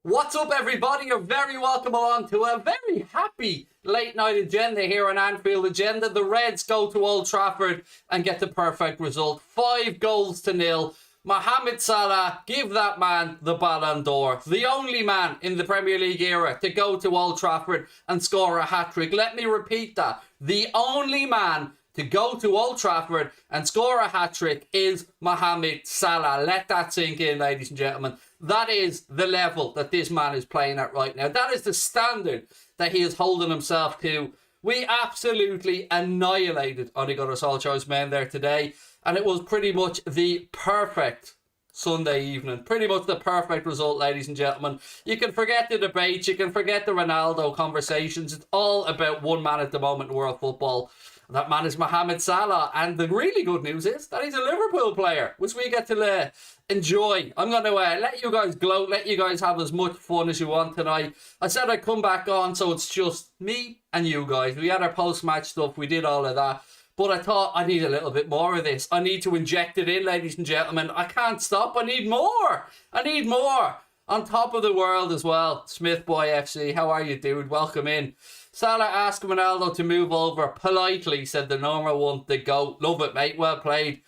What's up, everybody? You're very welcome along to a very happy late night agenda here on Anfield Agenda. The Reds go to Old Trafford and get the perfect result. 5-0. Mohamed Salah, give that man the Ballon d'Or. The only man in the Premier League era to go to Old Trafford and score a hat-trick. Let me repeat that. The only man to go to Old Trafford and score a hat-trick is Mohamed Salah. Let that sink in, ladies and gentlemen. That is the level that this man is playing at right now. That is the standard that he is holding himself to. We absolutely annihilated Ole Gunnar Solskjaer's men there today. And it was pretty much the perfect Sunday evening. Pretty much the perfect result, ladies and gentlemen. You can forget the debates. You can forget the Ronaldo conversations. It's all about one man at the moment in world football. That man is Mohamed Salah. And the really good news is that he's a Liverpool player, which we get to enjoy. I'm going to let you guys gloat, let you guys have as much fun as you want tonight. I said I'd come back on, so it's just me and you guys. We had our post-match stuff. We did all of that. But I thought I need a little bit more of this. I need to inject it in, ladies and gentlemen. I can't stop. I need more. I need more. On top of the world as well. Smith Boy FC, how are you, dude? Welcome in. Salah asked Ronaldo to move over politely, said the normal one, the GOAT. Love it, mate. Well played.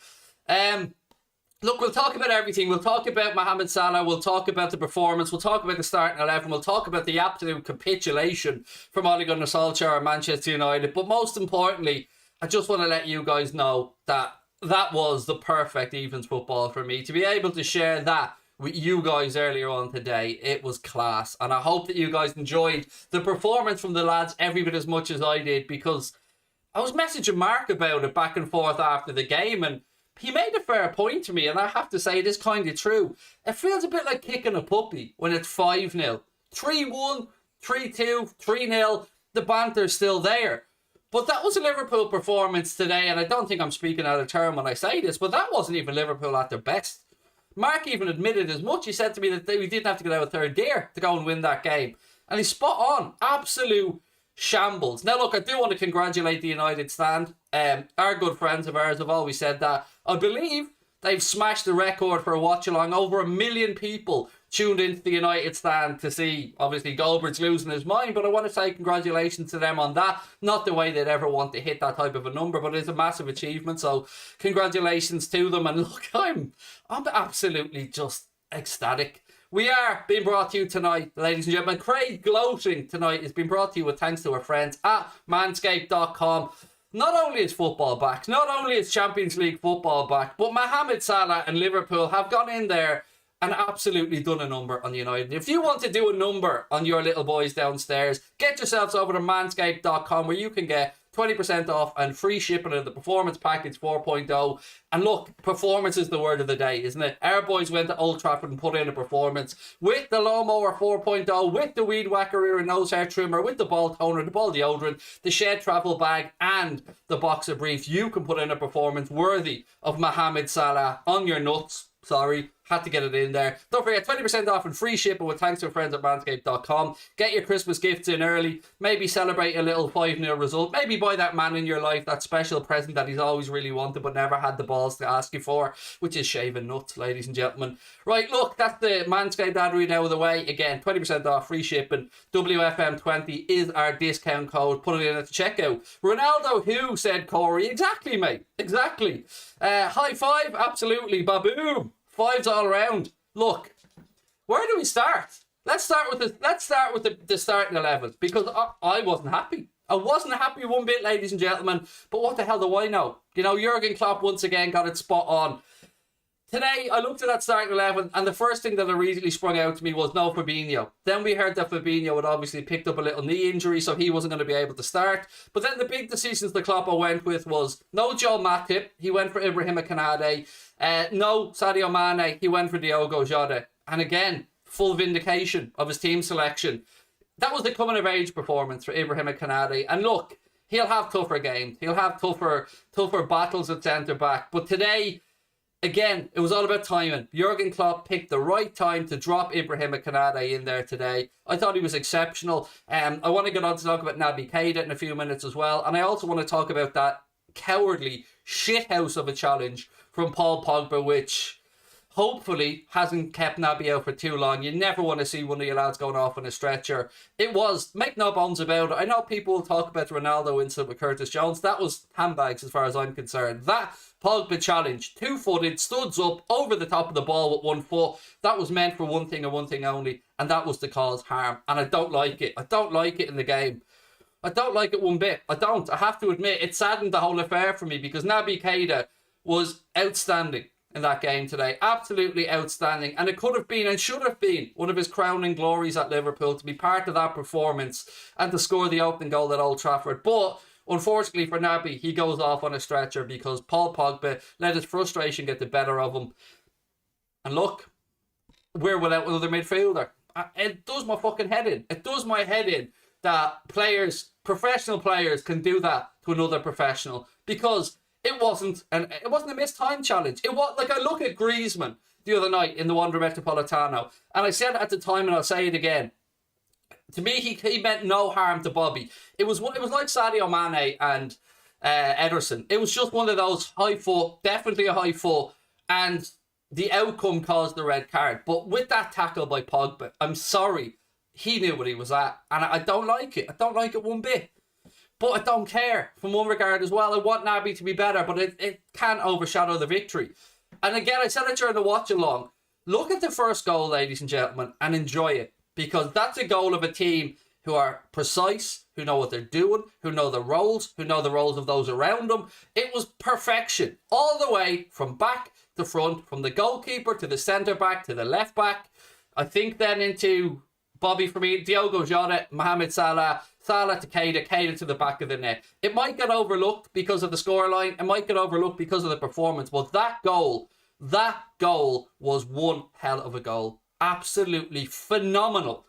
Look, we'll talk about everything. We'll talk about Mohamed Salah. We'll talk about the performance. We'll talk about the starting 11. We'll talk about the absolute capitulation from Ole Gunnar Solskjaer and Manchester United. But most importantly, I just want to let you guys know that that was the perfect Evans football for me. To be able to share that with you guys earlier on today, it was class. And I hope that you guys enjoyed the performance from the lads every bit as much as I did, because I was messaging Mark about it back and forth after the game, and he made a fair point to me, and I have to say it is kind of true. It feels a bit like kicking a puppy when it's 5-0. 3-1, 3-2, 3-0, the banter's still there. But that was a Liverpool performance today, and I don't think I'm speaking out of turn when I say this, but that wasn't even Liverpool at their best. Mark even admitted as much. He said to me that we didn't have to get out of third gear to go and win that game. And he's spot on. Absolute shambles. Now, look, I do want to congratulate the United stand. Our good friends of ours have always said that. I believe they've smashed the record for a watch-along. Over 1 million people tuned into the United stand to see, obviously, Goldberg's losing his mind, but I want to say congratulations to them on that. Not the way they'd ever want to hit that type of a number, but it's a massive achievement, so congratulations to them. And look, I'm absolutely just ecstatic. We are being brought to you tonight, ladies and gentlemen. Craig Gloating tonight is being brought to you with thanks to our friends at Manscaped.com. Not only is football back, not only is Champions League football back, but Mohamed Salah and Liverpool have gone in there and absolutely done a number on United. If you want to do a number on your little boys downstairs, get yourselves over to manscaped.com, where you can get 20% off and free shipping of the Performance Package 4.0. And look, performance is the word of the day, isn't it? Our boys went to Old Trafford and put in a performance with the Lawnmower 4.0, with the Weed Whacker ear and nose hair trimmer, with the ball toner, the ball deodorant, the Shed travel bag, and the boxer briefs. You can put in a performance worthy of Mohamed Salah on your nuts. Sorry, had to get it in there. Don't forget, 20% off and free shipping with thanks to our friends at Manscaped.com. Get your Christmas gifts in early. Maybe celebrate a little 5-0 result. Maybe buy that man in your life that special present that he's always really wanted but never had the balls to ask you for, which is shaving nuts, ladies and gentlemen. Right, look, that's the Manscaped ad read out of the way. Again, 20% off, free shipping. WFM20 is our discount code. Put it in at the checkout. Ronaldo who, said Corey. Exactly, mate. Exactly. High five, absolutely. Baboom. Fives all around. Look, where do we start? Let's start with the starting 11, because I wasn't happy. I wasn't happy one bit, ladies and gentlemen. But what the hell do I know? You know, Jurgen Klopp once again got it spot on. Today, I looked at that starting 11, and the first thing that immediately sprung out to me was no Fabinho. Then we heard that Fabinho had obviously picked up a little knee injury, so he wasn't going to be able to start. But then the big decisions the Klopp went with was no Joe Matip. He went for Ibrahim Konate. No Sadio Mane. He went for Diogo Jota. And again, full vindication of his team selection. That was the coming of age performance for Ibrahim Konate. And look, he'll have tougher games. He'll have tougher battles at centre back. But today, again, it was all about timing. Jurgen Klopp picked the right time to drop Ibrahim Konate in there today. I thought he was exceptional. I want to get on to talk about Naby Keita in a few minutes as well. And I also want to talk about that cowardly shithouse of a challenge from Paul Pogba, which hopefully hasn't kept Naby out for too long. You never want to see one of your lads going off on a stretcher. It was, make no bones about it. I know people will talk about the Ronaldo incident with Curtis Jones. That was handbags as far as I'm concerned. That Pogba challenge, 2-footed, studs up over the top of the ball with 1 foot. That was meant for one thing and one thing only, and that was to cause harm. And I don't like it. I don't like it in the game. I don't like it one bit. I don't. I have to admit, it saddened the whole affair for me because Naby Keita was outstanding in that game today. Absolutely outstanding. And it could have been and should have been one of his crowning glories at Liverpool to be part of that performance and to score the opening goal at Old Trafford. But unfortunately for Naby, he goes off on a stretcher because Paul Pogba let his frustration get the better of him. And look, we're without another midfielder. It does my fucking head in. It does my head in that players, professional players, can do that to another professional, because it wasn't a missed time challenge. It was like, I look at Griezmann the other night in the Wanda Metropolitano, and I said it at the time and I'll say it again. To me, he meant no harm to Bobby. It was like Sadio Mane and Ederson. It was just one of those high foot, definitely a high foot, and the outcome caused the red card. But with that tackle by Pogba, I'm sorry, he knew what he was at, and I don't like it. I don't like it one bit. But I don't care from one regard as well. I want Naby to be better, but it can't overshadow the victory. And again, I said it during the watch along. Look at the first goal, ladies and gentlemen, and enjoy it, because that's a goal of a team who are precise, who know what they're doing, who know the roles, who know the roles of those around them. It was perfection all the way from back to front, from the goalkeeper to the centre back to the left back. I think then into Bobby Firmino, Diogo Jota, Mohamed Salah, Salah to Keita, Keita to the back of the net. It might get overlooked because of the scoreline. It might get overlooked because of the performance. But that goal was one hell of a goal. Absolutely phenomenal.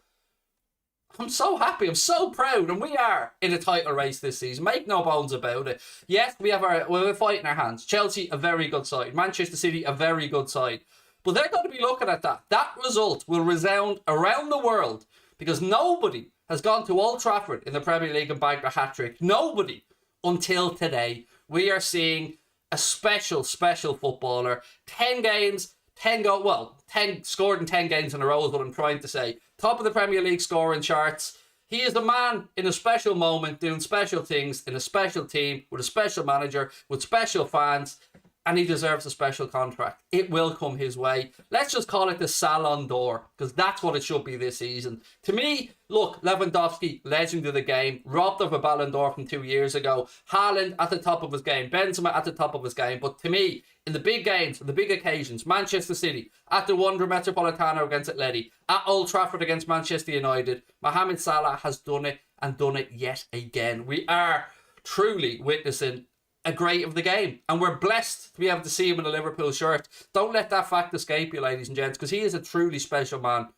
I'm so happy. I'm so proud. And we are in a title race this season. Make no bones about it. Yes, we have a fight in our hands. Chelsea, a very good side. Manchester City, a very good side. But they're going to be looking at that. That result will resound around the world, because nobody has gone to Old Trafford in the Premier League and bagged a hat-trick. Nobody until today. We are seeing a special footballer. 10 games, 10 goals. Well, 10 scored in 10 games in a row is what I'm trying to say. Top of the Premier League scoring charts. He is a man in a special moment, doing special things in a special team, with a special manager, with special fans, and he deserves a special contract. It will come his way. Let's just call it the Ballon d'Or, because that's what it should be this season. To me, look, Lewandowski, legend of the game, robbed of a Ballon d'Or from 2 years ago. Haaland at the top of his game. Benzema at the top of his game. But to me, in the big games, the big occasions, Manchester City, at the Wanda Metropolitano against Atleti, at Old Trafford against Manchester United, Mohamed Salah has done it, and done it yet again. We are truly witnessing a great of the game, and we're blessed to be able to see him in a Liverpool shirt. Don't let that fact escape you, ladies and gents, because he is a truly special man.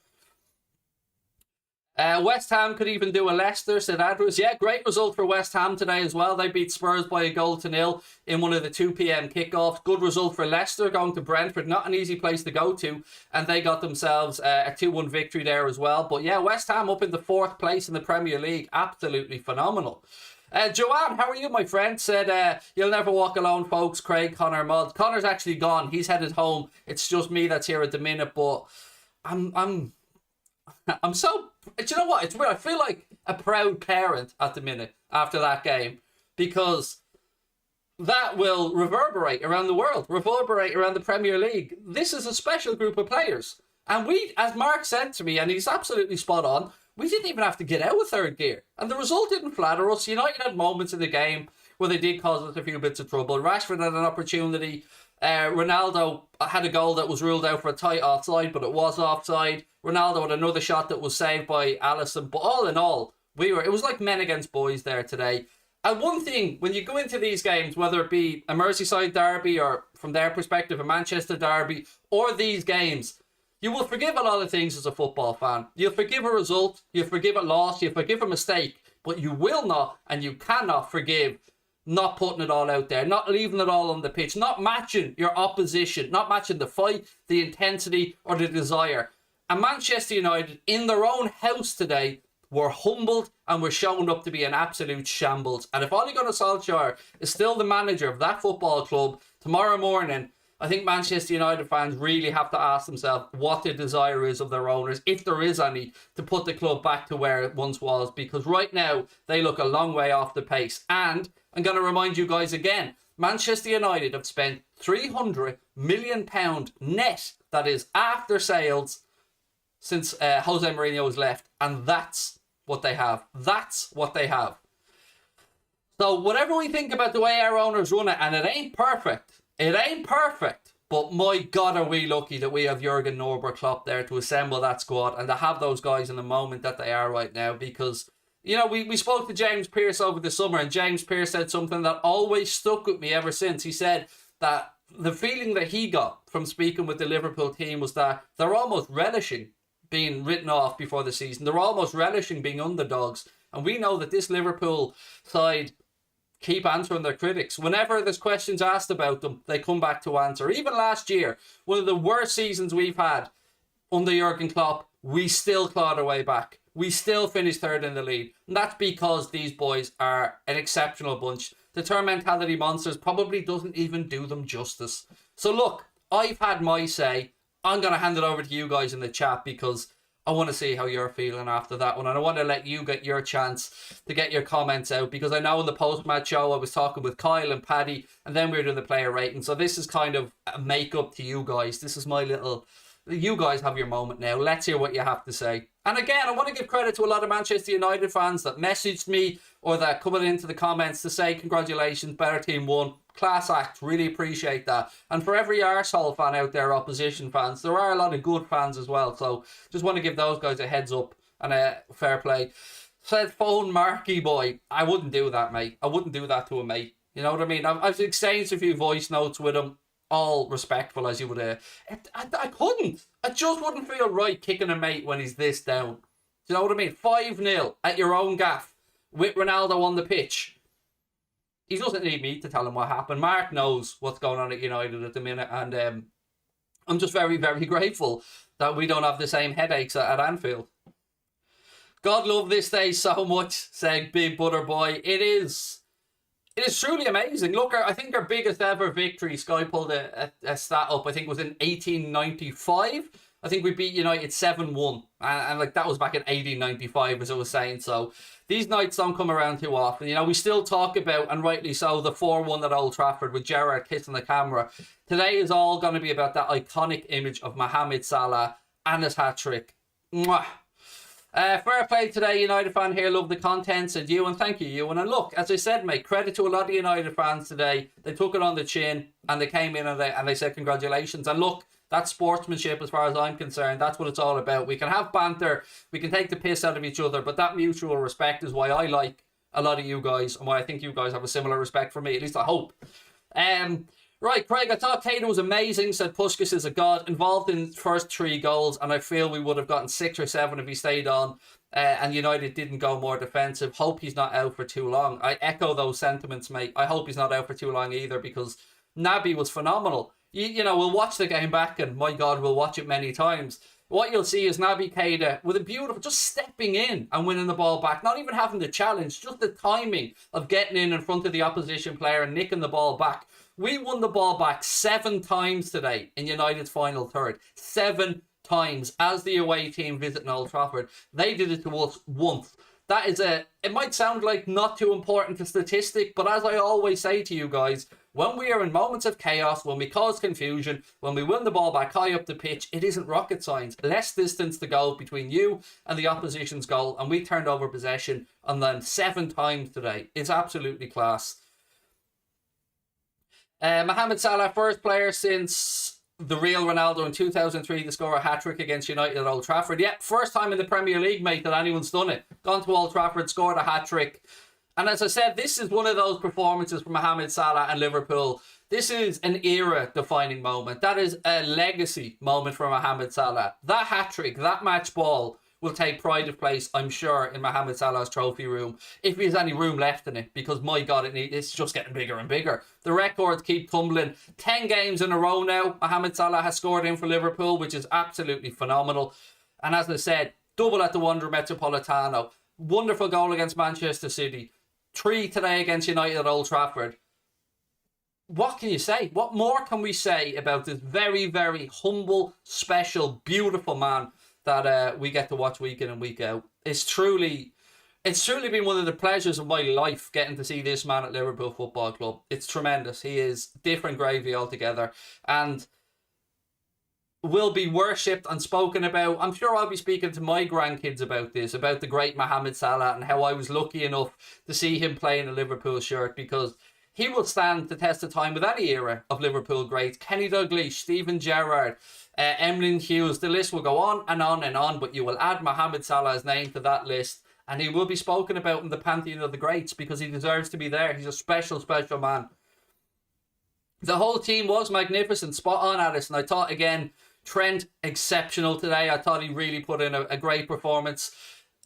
West Ham could even do a Leicester, said Andrews. Yeah, great result for West Ham today as well. They beat Spurs by 1-0 in one of the 2 p.m. kickoffs. Good result for Leicester, going to Brentford. Not an easy place to go to, and they got themselves a 2-1 victory there as well. But yeah, West Ham up in the 4th place in the Premier League. Absolutely phenomenal. Joanne, how are you, my friend? Said, you'll never walk alone, folks. Craig, Connor, Mudd. Connor's actually gone. He's headed home. It's just me that's here at the minute, but I'm so... Do you know what? It's weird. I feel like a proud parent at the minute after that game, because that will reverberate around the world, reverberate around the Premier League. This is a special group of players. And we, as Mark said to me, and he's absolutely spot on, we didn't even have to get out of third gear. And the result didn't flatter us. United had moments in the game where they did cause us a few bits of trouble. Rashford had an opportunity. Ronaldo had a goal that was ruled out for a tight offside, but it was offside. Ronaldo had another shot that was saved by Alisson. But all in all, it was like men against boys there today. And one thing, when you go into these games, whether it be a Merseyside derby or from their perspective, a Manchester derby, or these games, you will forgive a lot of things as a football fan. You'll forgive a result, you'll forgive a loss, you'll forgive a mistake, but you will not and you cannot forgive not putting it all out there, not leaving it all on the pitch, not matching your opposition, not matching the fight, the intensity, or the desire. And Manchester United, in their own house today, were humbled and were shown up to be an absolute shambles. And if Ole Gunnar Solskjaer is still the manager of that football club tomorrow morning, I think Manchester United fans really have to ask themselves what the desire is of their owners, if there is any, to put the club back to where it once was, because right now they look a long way off the pace. And I'm going to remind you guys again, Manchester United have spent £300 million net, that is after sales, since Jose Mourinho has left, and that's what they have. That's what they have. So whatever we think about the way our owners run it, and it ain't perfect, but my God, are we lucky that we have Jurgen Norbert Klopp there to assemble that squad and to have those guys in the moment that they are right now. Because, you know, we spoke to James Pearce over the summer, and James Pearce said something that always stuck with me ever since. He said that the feeling that he got from speaking with the Liverpool team was that they're almost relishing being written off before the season. They're almost relishing being underdogs. And we know that this Liverpool side keep answering their critics. Whenever there's questions asked about them, they come back to answer. Even last year, one of the worst seasons we've had under Jurgen Klopp, we still clawed our way back. We still finished third in the league. And that's because these boys are an exceptional bunch. The term mentality monsters probably doesn't even do them justice. So look, I've had my say. I'm going to hand it over to you guys in the chat because I want to see how you're feeling after that one. And I want to let you get your chance to get your comments out, because I know in the post-match show I was talking with Kyle and Paddy, and then we were doing the player rating. So this is kind of a make-up to you guys. This is my little... You guys have your moment now. Let's hear what you have to say. And again, I want to give credit to a lot of Manchester United fans that messaged me or that coming into the comments to say congratulations, better team won. Class act, really appreciate that. And for every arsehole fan out there, opposition fans, there are a lot of good fans as well. So just want to give those guys a heads up and a fair play. Said phone Marky boy. I wouldn't do that, mate. I wouldn't do that to a mate. You know what I mean? I've exchanged a few voice notes with him. All respectful as you would. I couldn't. I just wouldn't feel right kicking a mate when he's this down. Do you know what I mean? 5-0 at your own gaff with Ronaldo on the pitch. He doesn't need me to tell him what happened. Mark knows what's going on at United at the minute, and I'm just very, very grateful that we don't have the same headaches at Anfield. God love this day so much, said Big Butter Boy. It is truly amazing. Look, I think our biggest ever victory, Sky pulled a stat up, I think it was in 1895. I think we beat United 7-1. And like that was back in 1895, as I was saying. So these nights don't come around too often. You know, we still talk about, and rightly so, the 4-1 at Old Trafford with Gerrard kissing the camera. Today is all going to be about that iconic image of Mohamed Salah and his hat-trick. Mwah. Fair play today, United fan here. Love the content, said you, and thank you, Ewan. And look, as I said, mate, credit to a lot of United fans today. They took it on the chin and they came in and they said congratulations. And look, that's sportsmanship as far as I'm concerned. That's what it's all about. We can have banter, we can take the piss out of each other, but that mutual respect is why I like a lot of you guys and why I think you guys have a similar respect for me. At least I hope. Right, Craig, I thought Cato was amazing, said Puskas is a god, involved in first 3 goals, and I feel we would have gotten 6 or 7 if he stayed on, and United didn't go more defensive. Hope he's not out for too long. I echo those sentiments, mate. I hope he's not out for too long either, because Naby was phenomenal. You know, we'll watch the game back, and my God, we'll watch it many times. What you'll see is Naby Keita with a beautiful, just stepping in and winning the ball back, not even having the challenge, just the timing of getting in front of the opposition player and nicking the ball back. We won the ball back 7 times today in United's final third. 7 times as the away team visiting Old Trafford. They did it to us once. That is it might sound like not too important a statistic, but as I always say to you guys, when we are in moments of chaos, when we cause confusion, when we win the ball back high up the pitch, it isn't rocket science. Less distance to go between you and the opposition's goal, and we turned over possession on them 7 times today. It's absolutely class. Mohamed Salah, first player since the real Ronaldo in 2003 to score a hat-trick against United at Old Trafford. Yep, first time in the Premier League, mate, that anyone's done it. Gone to Old Trafford, scored a hat-trick. And as I said, this is one of those performances for Mohamed Salah and Liverpool. This is an era-defining moment. That is a legacy moment for Mohamed Salah. That hat-trick, that match ball, will take pride of place, I'm sure, in Mohamed Salah's trophy room, if there's any room left in it, because my God, it's just getting bigger and bigger. The records keep tumbling. 10 games in a row now, Mohamed Salah has scored in for Liverpool, which is absolutely phenomenal. And as I said, double at the Wanda Metropolitano. Wonderful goal against Manchester City. 3 today against United at Old Trafford. what can you say? What more can we say about this very, very humble, special, beautiful man that we get to watch week in and week out? It's truly been one of the pleasures of my life getting to see this man at Liverpool Football Club. It's tremendous. He is different gravy altogether, and will be worshipped and spoken about. I'm sure I'll be speaking to my grandkids about this, about the great Mohamed Salah and how I was lucky enough to see him play in a Liverpool shirt, because he will stand the test of time with any era of Liverpool greats. Kenny Dalglish, Steven Gerrard, Emlyn Hughes, the list will go on and on and on, but you will add Mohamed Salah's name to that list and he will be spoken about in the pantheon of the greats because he deserves to be there. He's a special, special man. The whole team was magnificent, spot on, Addison. I thought, again, Trent, exceptional today. I thought he really put in a great performance.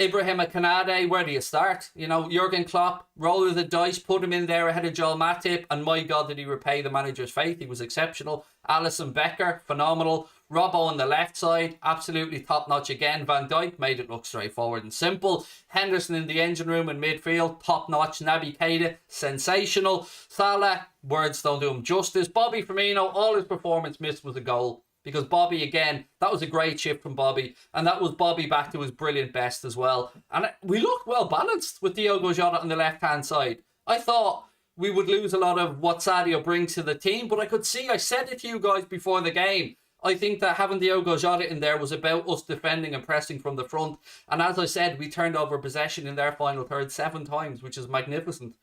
Ibrahim Kanade, where do you start? You know, Jurgen Klopp, roll of the dice, put him in there ahead of Joel Matip, and my God, did he repay the manager's faith. He was exceptional. Alisson Becker, phenomenal. Robbo on the left side, absolutely top-notch again. Van Dijk made it look straightforward and simple. Henderson in the engine room in midfield, top-notch. Naby Keita, sensational. Salah, words don't do him justice. Bobby Firmino, all his performance missed was a goal. Because Bobby, again, that was a great shift from Bobby. And that was Bobby back to his brilliant best as well. And we looked well balanced with Diogo Jota on the left-hand side. I thought we would lose a lot of what Sadio brings to the team. But I could see, I said it to you guys before the game, I think that having Diogo Jota in there was about us defending and pressing from the front. And as I said, we turned over possession in their final third 7 times, which is magnificent.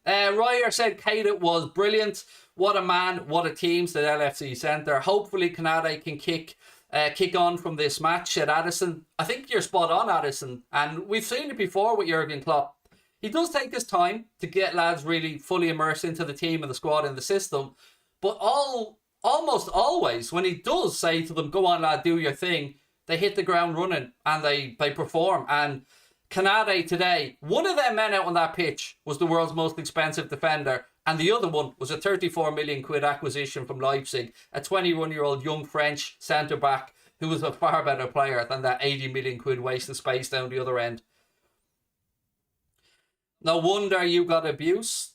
Ryer said Keita was brilliant. What a man, what a team, said LFC Centre. Hopefully Kanade can kick on from this match, said Addison. I think you're spot on, Addison. And we've seen it before with Jurgen Klopp. He does take his time to get lads really fully immersed into the team and the squad and the system. But almost always, when he does say to them, go on lad, do your thing, they hit the ground running and they perform. And Kanade today, one of them men out on that pitch was the world's most expensive defender, and the other one was a 34 million quid acquisition from Leipzig, a 21-year-old young French centre-back who was a far better player than that 80 million quid waste of space down the other end. No wonder you got abuse.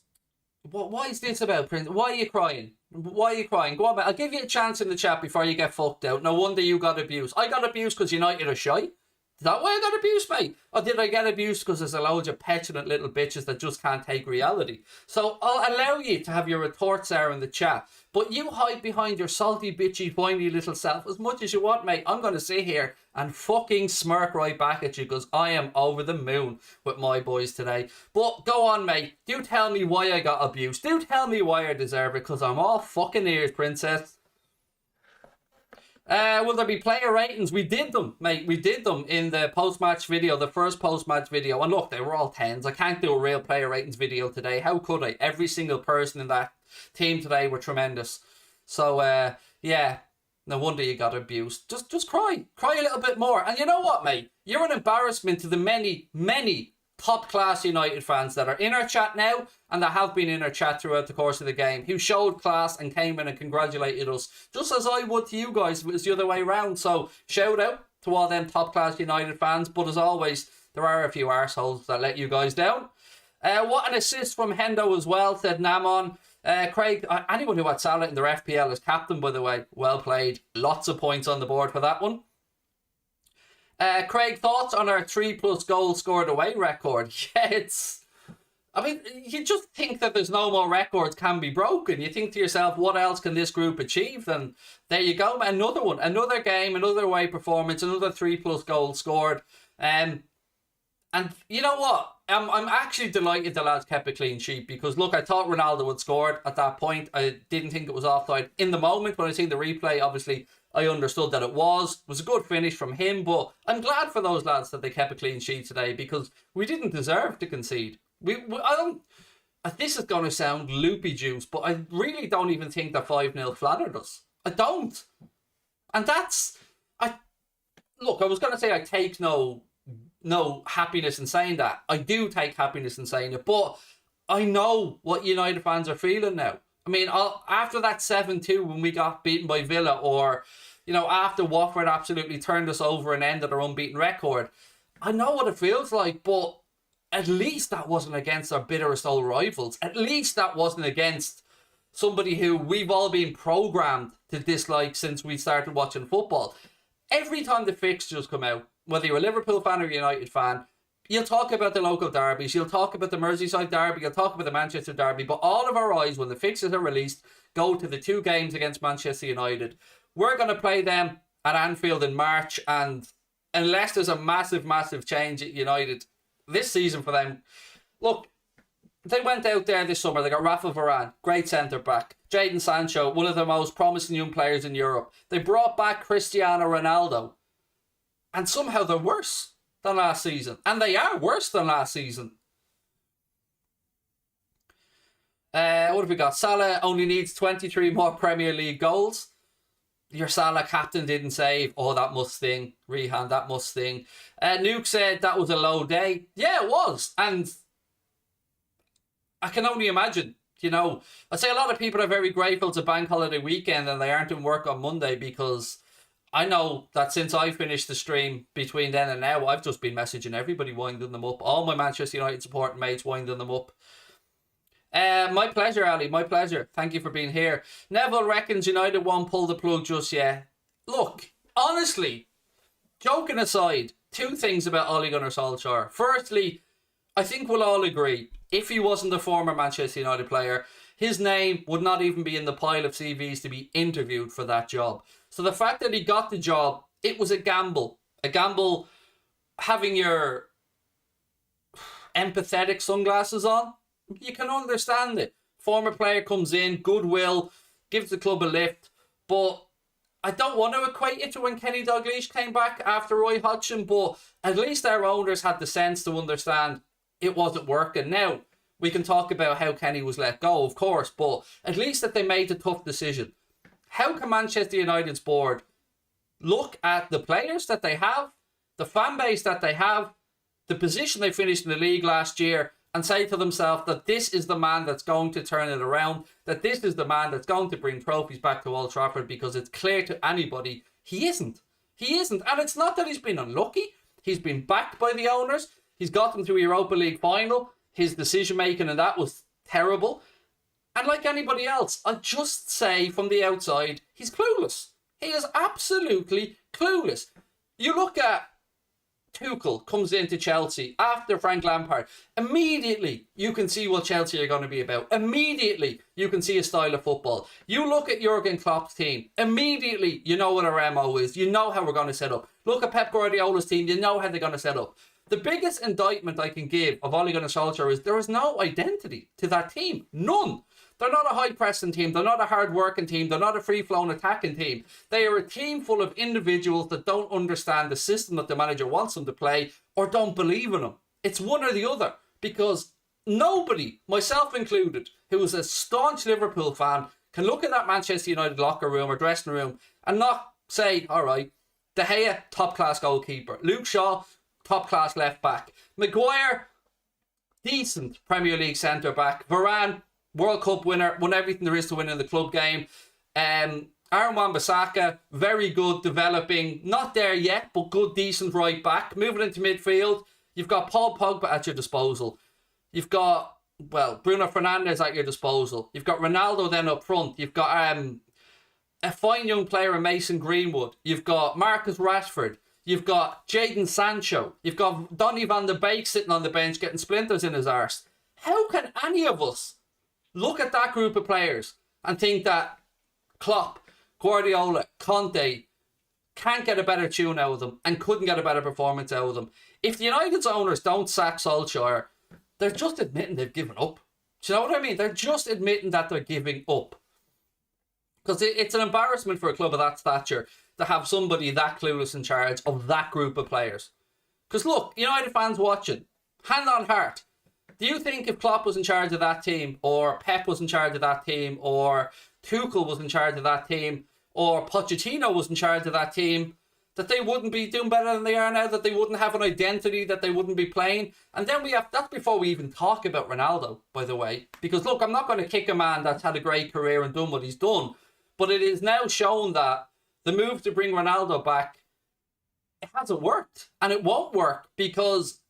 Why is this about, Prince? Why are you crying? Why are you crying? Go on, mate. I'll give you a chance in the chat before you get fucked out. No wonder you got abused. I got abused because United are shy. Is that why I got abused, mate? Or did I get abused because there's a load of petulant little bitches that just can't take reality? So I'll allow you to have your retorts there in the chat, but you hide behind your salty, bitchy, whiny little self as much as you want, mate. I'm going to sit here and fucking smirk right back at you because I am over the moon with my boys today. But go on, mate. Do tell me why I got abused. Do tell me why I deserve it, because I'm all fucking ears, princess. Will there be player ratings? We did them, mate. We did them in the post-match video, the first post-match video. And look, they were all 10s. I can't do a real player ratings video today. How could I? Every single person in that team today were tremendous. So, yeah, no wonder you got abused. Just cry. Cry a little bit more. And you know what, mate? You're an embarrassment to the many, many top-class United fans that are in our chat now and that have been in our chat throughout the course of the game, who showed class and came in and congratulated us, just as I would to you guys if it was the other way around. So shout out to all them top-class United fans, but as always, there are a few arseholes that let you guys down. What an assist from Hendo as well, said Namon. Craig, anyone who had Salah in their FPL as captain, by the way, well played. Lots of points on the board for that one. Craig, thoughts on our 3+ goals scored away record? Yeah, I mean, you just think that there's no more records can be broken. You think to yourself, what else can this group achieve? And there you go, another one, another game, another away performance, another 3+ goals scored. And you know what? I'm actually delighted the lads kept a clean sheet because, look, I thought Ronaldo had scored at that point. I didn't think it was offside. In the moment, when I seen the replay, obviously, I understood that it was. It was a good finish from him, but I'm glad for those lads that they kept a clean sheet today because we didn't deserve to concede. I don't... This is going to sound loopy juice, but I really don't even think that 5-0 flattered us. I don't. And that's... Look, I was going to say I take no happiness in saying that. I do take happiness in saying it, but I know what United fans are feeling now. I mean, after that 7-2 when we got beaten by Villa, or, you know, after Watford absolutely turned us over and ended our unbeaten record, I know what it feels like, but at least that wasn't against our bitterest old rivals. At least that wasn't against somebody who we've all been programmed to dislike since we started watching football. Every time the fixtures come out, whether you're a Liverpool fan or a United fan, you'll talk about the local derbies, you'll talk about the Merseyside derby, you'll talk about the Manchester derby, but all of our eyes, when the fixtures are released, go to the 2 games against Manchester United. We're going to play them at Anfield in March, and unless there's a massive, massive change at United this season for them, look, they went out there this summer, they got Rafa Varane, great centre-back, Jadon Sancho, one of the most promising young players in Europe. They brought back Cristiano Ronaldo, and somehow they're worse than last season. And they are worse than last season. What have we got? Salah only needs 23 more Premier League goals. Your Salah captain didn't save. Oh, that must sting. Rehan, that must sting. Nuke said that was a low day. Yeah, it was. And I can only imagine, you know. I'd say a lot of people are very grateful to Bank Holiday weekend and they aren't in work on Monday, because I know that since I finished the stream between then and now, I've just been messaging everybody, winding them up. All my Manchester United supporting mates, winding them up. My pleasure, Ali. My pleasure. Thank you for being here. Neville reckons United won't pull the plug just yet. Look, honestly, joking aside, 2 things about Ole Gunnar Solskjaer. Firstly, I think we'll all agree, if he wasn't a former Manchester United player, his name would not even be in the pile of CVs to be interviewed for that job. So the fact that he got the job, it was a gamble. A gamble having your empathetic sunglasses on. You can understand it. Former player comes in, goodwill, gives the club a lift. But I don't want to equate it to when Kenny Dalglish came back after Roy Hodgson. But at least our owners had the sense to understand it wasn't working. Now, we can talk about how Kenny was let go, of course. But at least that they made a tough decision. How can Manchester United's board look at the players that they have, the fan base that they have, the position they finished in the league last year, and say to themselves that this is the man that's going to turn it around, that this is the man that's going to bring trophies back to Old Trafford, because it's clear to anybody he isn't. He isn't. And it's not that he's been unlucky. He's been backed by the owners. He's got them to a Europa League final. His decision making and that was terrible. And like anybody else, I'll just say from the outside, he's clueless. He is absolutely clueless. You look at Tuchel comes into Chelsea after Frank Lampard. Immediately, you can see what Chelsea are going to be about. Immediately, you can see a style of football. You look at Jurgen Klopp's team. Immediately, you know what our MO is. You know how we're going to set up. Look at Pep Guardiola's team. You know how they're going to set up. The biggest indictment I can give of Ole Gunnar Solskjaer is there is no identity to that team. None. They're not a high-pressing team. They're not a hard-working team. They're not a free-flowing attacking team. They are a team full of individuals that don't understand the system that the manager wants them to play or don't believe in them. It's one or the other, because nobody, myself included, who is a staunch Liverpool fan, can look at that Manchester United locker room or dressing room and not say, all right, De Gea, top-class goalkeeper. Luke Shaw, top-class left-back. Maguire, decent Premier League centre-back. Varane, World Cup winner, won everything there is to win in the club game. Aaron Wan-Bissaka, very good, developing. Not there yet, but good, decent right back. Moving into midfield, you've got Paul Pogba at your disposal. You've got, well, Bruno Fernandes at your disposal. You've got Ronaldo then up front. You've got a fine young player in Mason Greenwood. You've got Marcus Rashford. You've got Jadon Sancho. You've got Donny van der Beek sitting on the bench getting splinters in his arse. How can any of us look at that group of players and think that Klopp, Guardiola, Conte can't get a better tune out of them and couldn't get a better performance out of them? If the United's owners don't sack Solskjaer, they're just admitting they've given up. Do you know what I mean? They're just admitting that they're giving up. Because it's an embarrassment for a club of that stature to have somebody that clueless in charge of that group of players. Because look, United fans watching, hand on heart, do you think if Klopp was in charge of that team, or Pep was in charge of that team, or Tuchel was in charge of that team, or Pochettino was in charge of that team, that they wouldn't be doing better than they are now, that they wouldn't have an identity, that they wouldn't be playing? And then that's before we even talk about Ronaldo, by the way. Because look, I'm not going to kick a man that's had a great career and done what he's done, but it is now shown that the move to bring Ronaldo back, it hasn't worked. And it won't work, because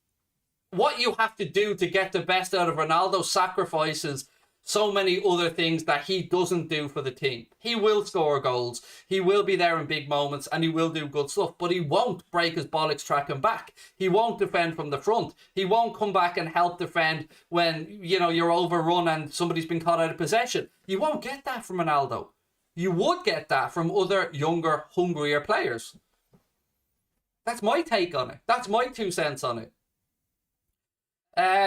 what you have to do to get the best out of Ronaldo sacrifices so many other things that he doesn't do for the team. He will score goals, he will be there in big moments, and he will do good stuff, but he won't break his bollocks tracking back. He won't defend from the front. He won't come back and help defend when, you know, you're overrun and somebody's been caught out of possession. You won't get that from Ronaldo. You would get that from other younger, hungrier players. That's my take on it. That's my 2 cents on it.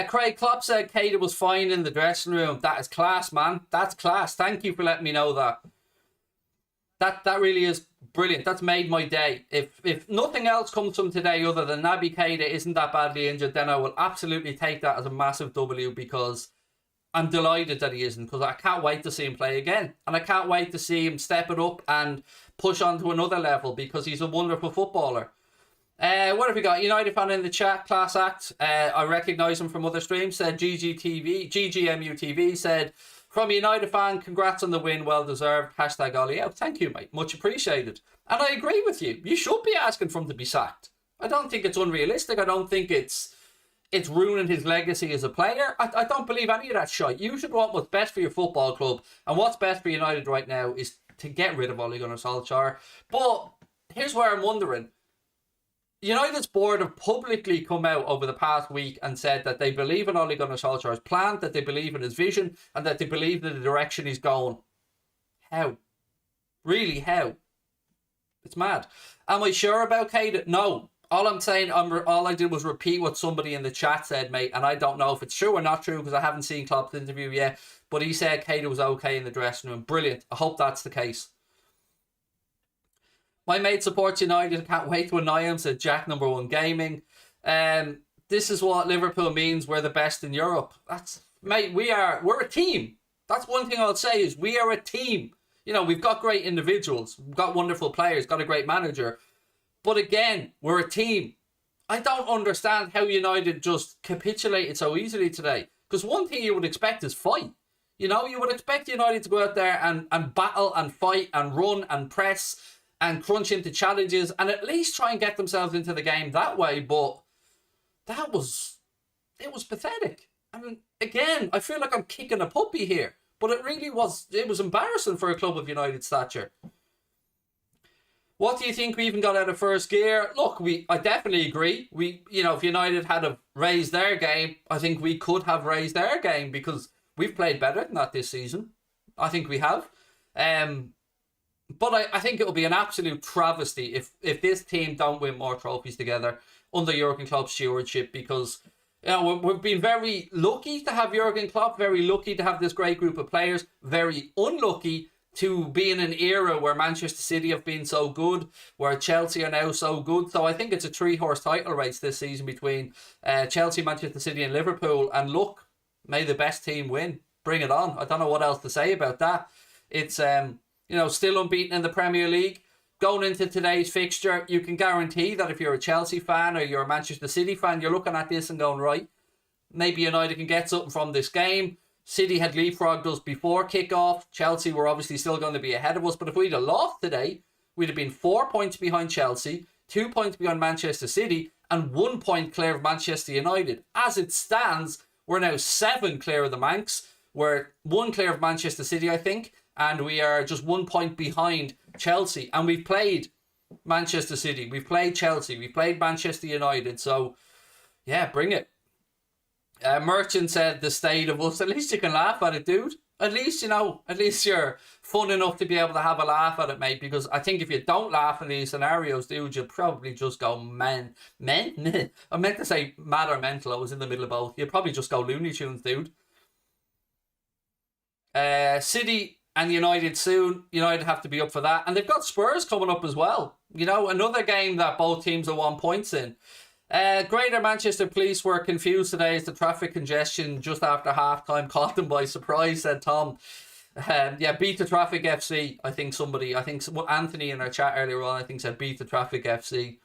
Craig Klopp said Keita was fine in the dressing room. That is class, man. That's class. Thank you for letting me know that. That really is brilliant. That's made my day. If nothing else comes from today other than Naby Keita isn't that badly injured, then I will absolutely take that as a massive W, because I'm delighted that he isn't, because I can't wait to see him play again. And I can't wait to see him step it up and push on to another level, because he's a wonderful footballer. What have we got? United fan in the chat, class act. I recognise him from other streams. Said GGMUTV said, from a United fan, congrats on the win, well deserved. Hashtag Ollie out. Thank you, mate. Much appreciated. And I agree with you. You should be asking for him to be sacked. I don't think it's unrealistic. I don't think it's ruining his legacy as a player. I don't believe any of that shite. You should want what's best for your football club. And what's best for United right now is to get rid of Ole Gunnar Solskjaer. But here's where I'm wondering. United's board have publicly come out over the past week and said that they believe in Ole Gunnar Solskjaer's plan, that they believe in his vision, and that they believe in the direction he's going. How? Really, how? It's mad. Am I sure about Keita? No. All I'm saying, all I did was repeat what somebody in the chat said, mate, and I don't know if it's true or not true because I haven't seen Klopp's interview yet, but he said Keita was okay in the dressing room. Brilliant. I hope that's the case. My mate supports United. Can't wait to annoy him, said Jack Number One Gaming. This is what Liverpool means. We're the best in Europe. That's, mate, we're a team. That's one thing I'll say is we are a team. You know, we've got great individuals. We've got wonderful players. Got a great manager. But again, we're a team. I don't understand how United just capitulated so easily today. Because one thing you would expect is fight. You know, you would expect United to go out there and battle and fight and run and press and crunch into challenges and at least try and get themselves into the game that way. But it was pathetic. I mean, again, I feel like I'm kicking a puppy here. But it was embarrassing for a club of United stature. What do you think we even got out of first gear? Look, I definitely agree. If United had have raised their game, I think we could have raised their game because we've played better than that this season. I think we have. But I think it will be an absolute travesty if this team don't win more trophies together under Jurgen Klopp's stewardship, because we've been very lucky to have Jurgen Klopp, very lucky to have this great group of players, very unlucky to be in an era where Manchester City have been so good, where Chelsea are now so good. So I think it's a 3-horse title race this season between Chelsea, Manchester City and Liverpool. And look, may the best team win. Bring it on. I don't know what else to say about that. It's still unbeaten in the Premier League. Going into today's fixture, you can guarantee that if you're a Chelsea fan or you're a Manchester City fan, you're looking at this and going, right, maybe United can get something from this game. City had leapfrogged us before kickoff. Chelsea were obviously still going to be ahead of us. But if we'd have lost today, we'd have been 4 points behind Chelsea, 2 points behind Manchester City, and 1 point clear of Manchester United. As it stands, we're now 7 clear of the Manx. We're 1 clear of Manchester City, I think. And we are just 1 point behind Chelsea. And we've played Manchester City. We've played Chelsea. We've played Manchester United. So, yeah, bring it. Merchant said the state of us. At least you can laugh at it, dude. At least you're fun enough to be able to have a laugh at it, mate. Because I think if you don't laugh in these scenarios, dude, you'll probably just go men. I meant to say mad or mental. I was in the middle of both. You'll probably just go Looney Tunes, dude. City and United soon. United have to be up for that. And they've got Spurs coming up as well. Another game that both teams are 1 point in. Greater Manchester Police were confused today as the traffic congestion just after half-time caught them by surprise, said Tom. Beat the Traffic FC. I think Anthony in our chat earlier on, said beat the Traffic FC.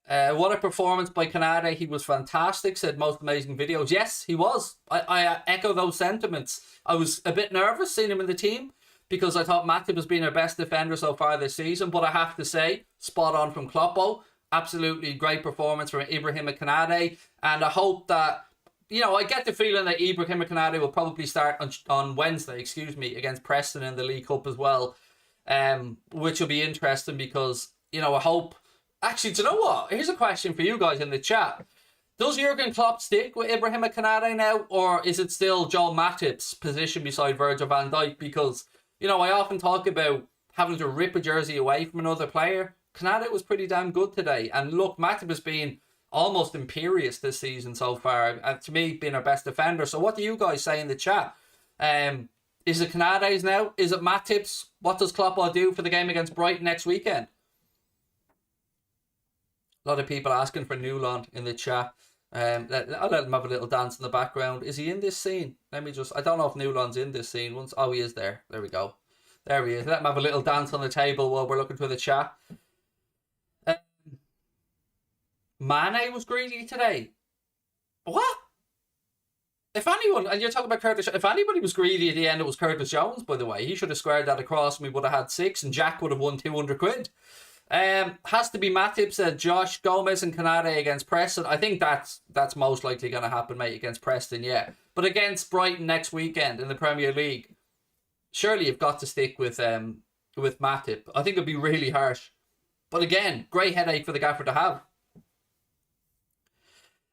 What a performance by Canada. He was fantastic, said most amazing videos. Yes, he was. I echo those sentiments. I was a bit nervous seeing him in the team because I thought Matip has been our best defender so far this season, but I have to say, spot on from Kloppo. Absolutely great performance from Ibrahima Kanade, and I hope that I get the feeling that Ibrahim Konate will probably start on Wednesday, against Preston in the League Cup as well, which will be interesting because, I hope... Actually, do you know what? Here's a question for you guys in the chat. Does Jurgen Klopp stick with Ibrahim Konate now, or is it still Joel Matip's position beside Virgil van Dijk? Because, I often talk about having to rip a jersey away from another player. Konate was pretty damn good today. And look, Matip has been almost imperious this season so far. To me, being our best defender. So what do you guys say in the chat? Is it Konate's now? Is it Matip's? What does Klopp all do for the game against Brighton next weekend? A lot of people asking for Newland in the chat. I'll let him have a little dance in the background. Is he in this scene? I don't know if Newland's in this scene. Oh, he is there. There we go. There he is. Let him have a little dance on the table while we're looking through the chat. Mane was greedy today. What? If anyone, and you're talking about Curtis, if anybody was greedy at the end, it was Curtis Jones, by the way. He should have squared that across and we would have had 6 and Jack would have won 200 quid. Has to be Matip, said Josh. Gomez and Konate against Preston. I think that's most likely going to happen, mate, against Preston, yeah. But against Brighton next weekend in the Premier League, surely you've got to stick with Matip. I think it'd be really harsh. But again, great headache for the gaffer to have.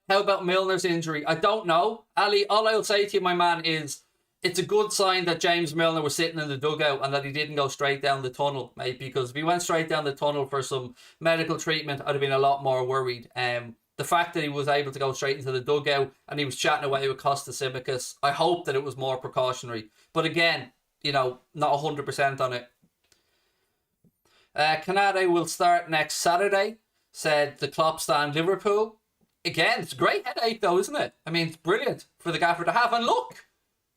How about Milner's injury? I don't know. Ali, all I'll say to you, my man, is it's a good sign that James Milner was sitting in the dugout and that he didn't go straight down the tunnel, mate, because if he went straight down the tunnel for some medical treatment, I'd have been a lot more worried. The fact that he was able to go straight into the dugout and he was chatting away with Costa Simicas, I hope that it was more precautionary. But again, not 100% on it. Konate will start next Saturday, said the Klopp stand Liverpool. Again, it's a great headache though, isn't it? It's brilliant for the gaffer to have. And look,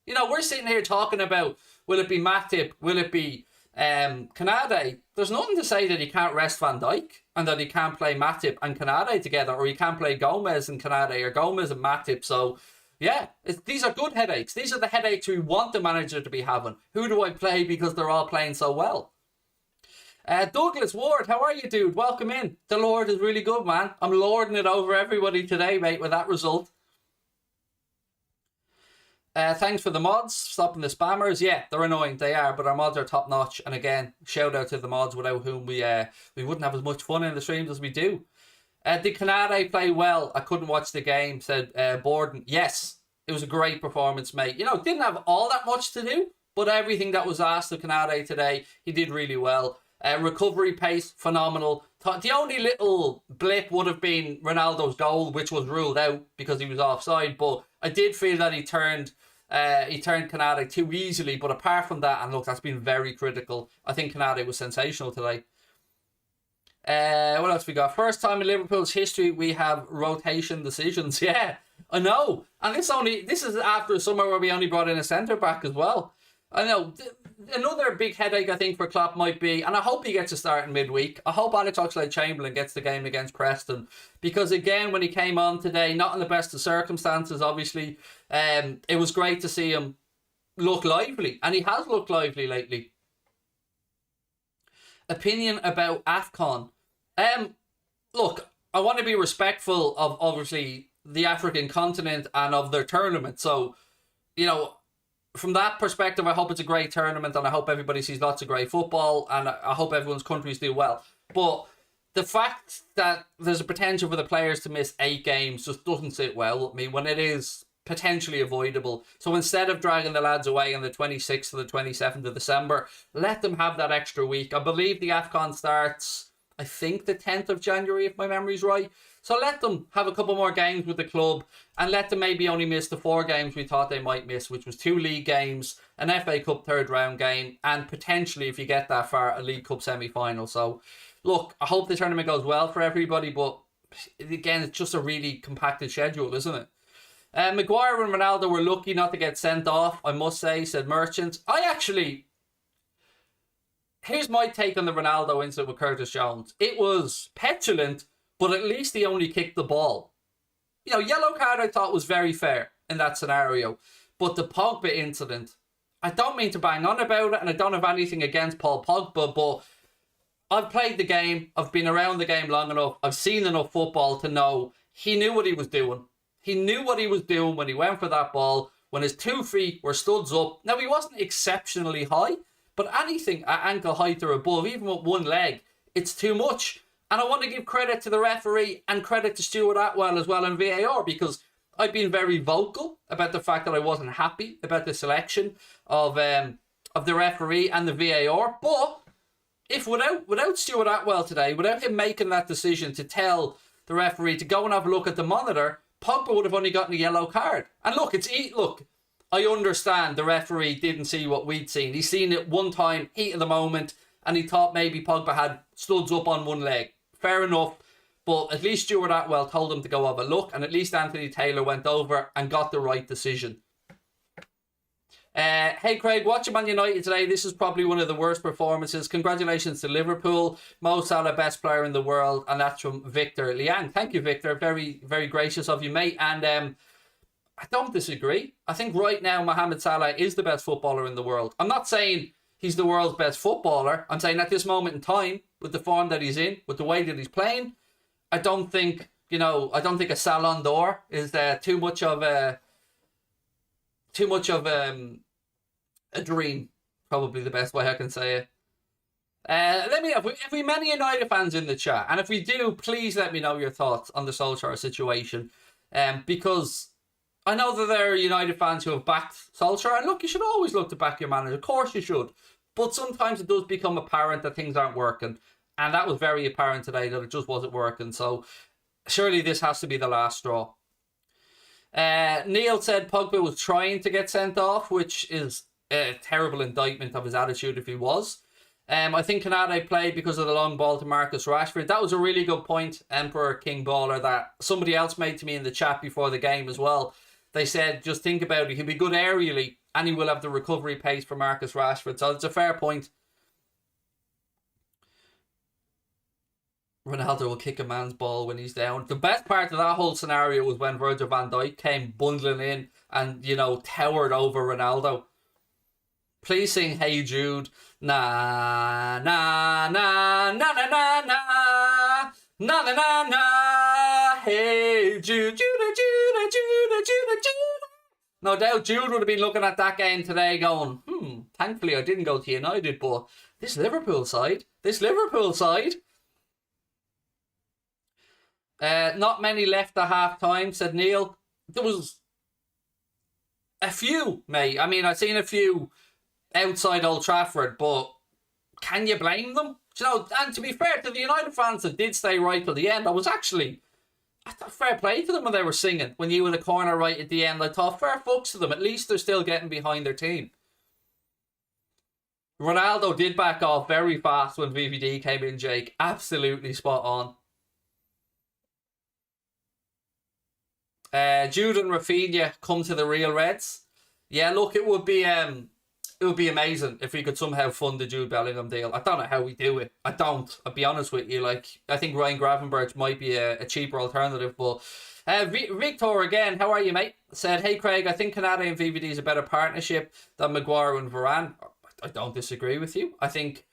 we're sitting here talking about, will it be Matip, will it be Konate? There's nothing to say that he can't rest Van Dijk and that he can't play Matip and Konate together, or he can't play Gomez and Konate or Gomez and Matip. So, yeah, these are good headaches. These are the headaches we want the manager to be having. Who do I play because they're all playing so well? Douglas Ward, how are you, dude? Welcome in. The Lord is really good, man. I'm lording it over everybody today, mate, with that result. Thanks for the mods, stopping the spammers. Yeah, they're annoying, they are, but our mods are top notch. And again, shout out to the mods without whom we wouldn't have as much fun in the streams as we do. Did Konate play well? I couldn't watch the game, said Borden. Yes, it was a great performance, mate. Didn't have all that much to do, but everything that was asked of Konate today, he did really well. Recovery pace, phenomenal. The only little blip would have been Ronaldo's goal, which was ruled out because he was offside. But I did feel that he turned Konate too easily. But apart from that, and look, that's been very critical. I think Konate was sensational today. What else we got? First time in Liverpool's history we have rotation decisions. Yeah, I know. And this is after a summer where we only brought in a centre back as well. I know. Another big headache, I think, for Klopp might be, and I hope he gets a start in midweek. I hope Alex Oxlade-Chamberlain gets the game against Preston. Because, again, when he came on today, not in the best of circumstances, obviously, it was great to see him look lively. And he has looked lively lately. Opinion about AFCON. Look, I want to be respectful of, obviously, the African continent and of their tournament. So, from that perspective, I hope it's a great tournament and I hope everybody sees lots of great football and I hope everyone's countries do well. But the fact that there's a potential for the players to miss 8 games just doesn't sit well with me when it is potentially avoidable. So instead of dragging the lads away on the 26th to the 27th of December, let them have that extra week. I believe the AFCON starts, I think, the 10th of January, if my memory's right. So let them have a couple more games with the club and let them maybe only miss the 4 games we thought they might miss, which was 2 league games, an FA Cup third round game, and potentially, if you get that far, a League Cup semi-final. So, look, I hope the tournament goes well for everybody, but again, it's just a really compacted schedule, isn't it? Maguire and Ronaldo were lucky not to get sent off, I must say, said Merchant. Here's my take on the Ronaldo incident with Curtis Jones. It was petulant, but at least he only kicked the ball. Yellow card I thought was very fair in that scenario. But the Pogba incident, I don't mean to bang on about it, and I don't have anything against Paul Pogba, but I've played the game, I've been around the game long enough, I've seen enough football to know he knew what he was doing. He knew what he was doing when he went for that ball, when his 2 feet were studs up. Now, he wasn't exceptionally high, but anything at ankle height or above, even with one leg, it's too much. And I want to give credit to the referee and credit to Stuart Atwell as well in VAR, because I've been very vocal about the fact that I wasn't happy about the selection of the referee and the VAR. But if without Stuart Atwell today, without him making that decision to tell the referee to go and have a look at the monitor, Pogba would have only gotten a yellow card. And look, I understand the referee didn't see what we'd seen. He's seen it one time, heat of the moment, and he thought maybe Pogba had studs up on one leg. Fair enough. But at least Stuart Atwell told him to go have a look, and at least Anthony Taylor went over and got the right decision. Hey Craig, watching Man United today, this is probably one of the worst performances. Congratulations to Liverpool. Mo Salah, best player in the world, and that's from Victor Liang. Thank you, Victor. Very, very gracious of you, mate. And I don't disagree. I think right now Mohamed Salah is the best footballer in the world. I'm not saying he's the world's best footballer. I'm saying at this moment in time, with the form that he's in, with the way that he's playing, I don't think a Salon d'Or is too much of a dream. Probably the best way I can say it. If we many United fans in the chat, and if we do, please let me know your thoughts on the Solskjaer situation. Because I know that there are United fans who have backed Solskjaer, and look, you should always look to back your manager. Of course you should. But sometimes it does become apparent that things aren't working. And that was very apparent today, that it just wasn't working. So surely this has to be the last straw. Neil said Pogba was trying to get sent off, which is a terrible indictment of his attitude if he was. I think Canade played because of the long ball to Marcus Rashford. That was a really good point, Emperor King Baller, that somebody else made to me in the chat before the game as well. They said, just think about it, he'll be good aerially and he will have the recovery pace for Marcus Rashford. So it's a fair point. Ronaldo will kick a man's ball when he's down. The best part of that whole scenario was when Virgil van Dijk came bundling in and, towered over Ronaldo. Please sing Hey Jude. Na, na, na, na, na, na, na, na, na, na, na. Hey Jude, Jude, Jude, Jude, Jude, Jude. No doubt Jude would have been looking at that game today going, thankfully I didn't go to United, but this Liverpool side. Not many left at half time, said Neil. There was a few, mate. I mean, I've seen a few outside Old Trafford, but can you blame them? And to be fair to the United fans that did stay right till the end, I thought fair play to them when they were singing. When you were in the corner right at the end, I thought fair fucks to them. At least they're still getting behind their team. Ronaldo did back off very fast when VVD came in, Jake. Absolutely spot on. Jude and Rafinha come to the real Reds. Yeah, look, it would be amazing if we could somehow fund the Jude Bellingham deal. I don't know how we do it. I'll be honest with you. I think Ryan Gravenberch might be a cheaper alternative. But Victor again, how are you, mate? Said, hey Craig, I think Canada and VVD is a better partnership than Maguire and Varane. I don't disagree with you. I think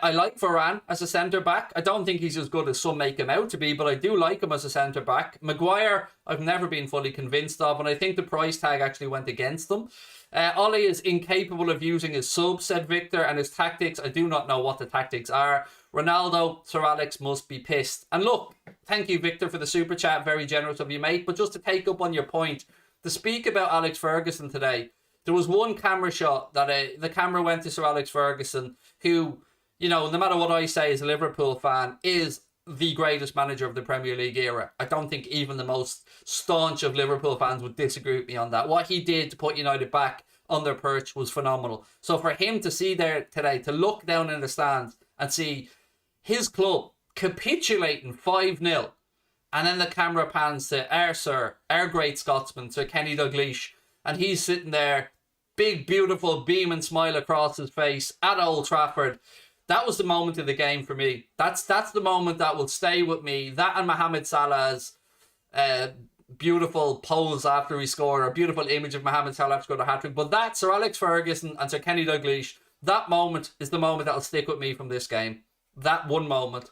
I like Varane as a centre-back. I don't think he's as good as some make him out to be, but I do like him as a centre-back. Maguire, I've never been fully convinced of, and I think the price tag actually went against them. Ollie is incapable of using his sub, said Victor, and his tactics, I do not know what the tactics are. Ronaldo, Sir Alex must be pissed. And look, thank you, Victor, for the super chat. Very generous of you, mate. But just to take up on your point, to speak about Alex Ferguson today, there was one camera shot that the camera went to Sir Alex Ferguson, who, no matter what I say as a Liverpool fan, is the greatest manager of the Premier League era. I don't think even the most staunch of Liverpool fans would disagree with me on that. What he did to put United back on their perch was phenomenal. So for him to see there today, to look down in the stands and see his club capitulating 5-0, and then the camera pans to our great Scotsman, Sir Kenny Dalglish, and he's sitting there, big, beautiful, beaming smile across his face at Old Trafford. That was the moment of the game for me. That's the moment that will stay with me. That and Mohamed Salah's beautiful pose after he scored, or beautiful image of Mohamed Salah after scored a hat-trick. But that, Sir Alex Ferguson and Sir Kenny Dalglish, that moment is the moment that will stick with me from this game. That one moment.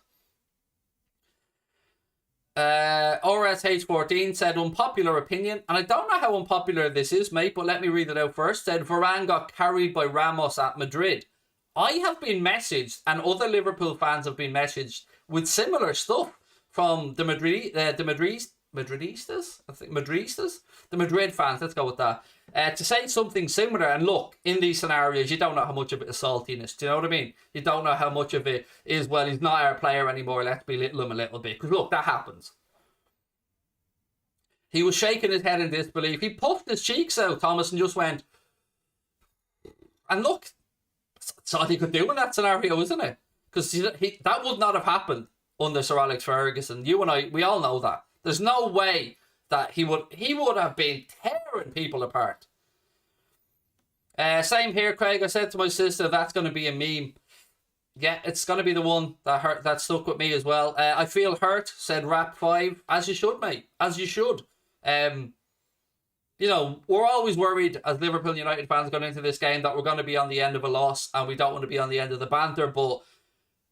RSH14 said, unpopular opinion, and I don't know how unpopular this is, mate, but let me read it out first. Said, Varane got carried by Ramos at Madrid. I have been messaged, and other Liverpool fans have been messaged with similar stuff from the Madridistas, I think, the Madrid fans, let's go with that, to say something similar. And look, in these scenarios, you don't know how much of it is saltiness. Do you know what I mean? You don't know how much of it is, well, he's not our player anymore, let's belittle him a little bit. Because look, that happens. He was shaking his head in disbelief. He puffed his cheeks out, Thomas, and just went. And look, that's all he could do in that scenario, isn't it? Because that would not have happened under Sir Alex Ferguson. You and I, we all know that. There's no way that he would have been tearing people apart. Same here, Craig. I said to my sister, that's going to be a meme. Yeah, it's going to be the one that stuck with me as well. I feel hurt, said Rap 5. As you should, mate. As you should. You know, we're always worried as Liverpool United fans going into this game that we're going to be on the end of a loss and we don't want to be on the end of the banter. But,